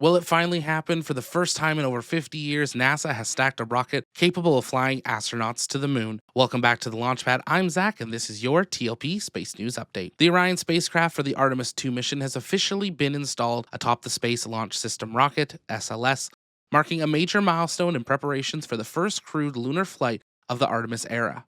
Will it finally happen? For the first time in over 50 years, NASA has stacked a rocket capable of flying astronauts to the moon. Welcome back to the Launchpad. I'm Zach, and this is your TLP Space News Update. The Orion spacecraft for the Artemis 2 mission has officially been installed atop the Space Launch System rocket, SLS, marking a major milestone in preparations for the first crewed lunar flight of the Artemis era.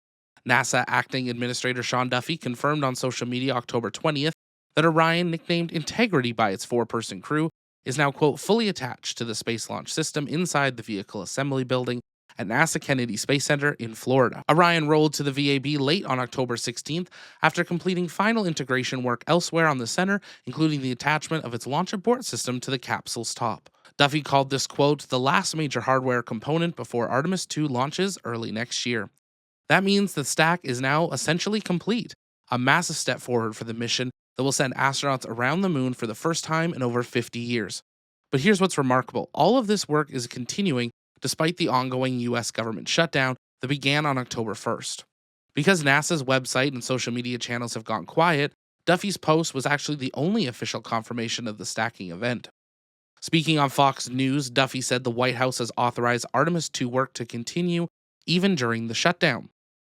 NASA Acting Administrator Sean Duffy confirmed on social media October 20th that Orion, nicknamed Integrity by its four-person crew, is now, quote, fully attached to the Space Launch System inside the Vehicle Assembly Building at NASA Kennedy Space Center in Florida. Orion rolled to the VAB late on October 16th after completing final integration work elsewhere on the center, including the attachment of its launch abort system to the capsule's top. Duffy called this, quote, the last major hardware component before Artemis 2 launches early next year. That means the stack is now essentially complete, a massive step forward for the mission that will send astronauts around the moon for the first time in over 50 years. But here's what's remarkable. All of this work is continuing despite the ongoing US government shutdown that began on October 1st. Because NASA's website and social media channels have gone quiet, Duffy's post was actually the only official confirmation of the stacking event. Speaking on Fox News, Duffy said the White House has authorized Artemis 2 work to continue even during the shutdown.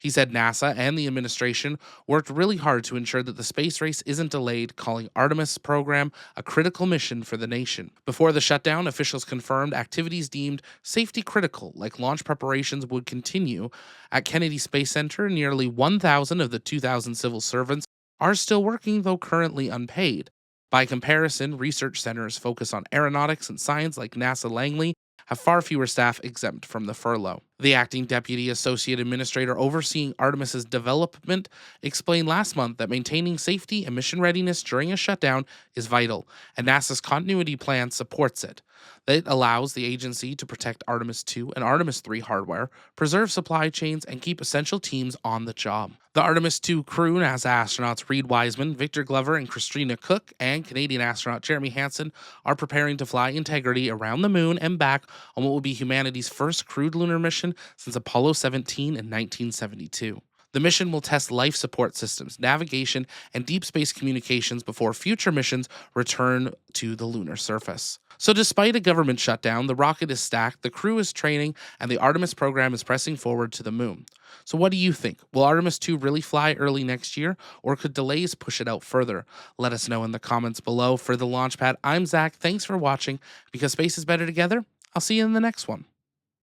He said NASA and the administration worked really hard to ensure that the space race isn't delayed, calling Artemis program a critical mission for the nation. Before the shutdown, officials confirmed activities deemed safety critical, like launch preparations, would continue. At Kennedy Space Center, nearly 1,000 of the 2,000 civil servants are still working, though currently unpaid. By comparison, research centers focused on aeronautics and science like NASA Langley have far fewer staff exempt from the furlough. The acting deputy associate administrator overseeing Artemis's development explained last month that maintaining safety and mission readiness during a shutdown is vital, and NASA's continuity plan supports it. It allows the agency to protect Artemis 2 and Artemis 3 hardware, preserve supply chains, and keep essential teams on the job. The Artemis 2 crew, NASA astronauts Reed Wiseman, Victor Glover, and Christina Cook, and Canadian astronaut Jeremy Hansen are preparing to fly Integrity around the moon and back on what will be humanity's first crewed lunar mission since Apollo 17 in 1972. The mission will test life support systems, navigation, and deep space communications before future missions return to the lunar surface. So despite a government shutdown, the rocket is stacked, the crew is training, and the Artemis program is pressing forward to the moon. So what do you think? Will Artemis 2 really fly early next year, or could delays push it out further? Let us know in the comments below. For the Launchpad, I'm Zach. Thanks for watching. Because space is better together, I'll see you in the next one.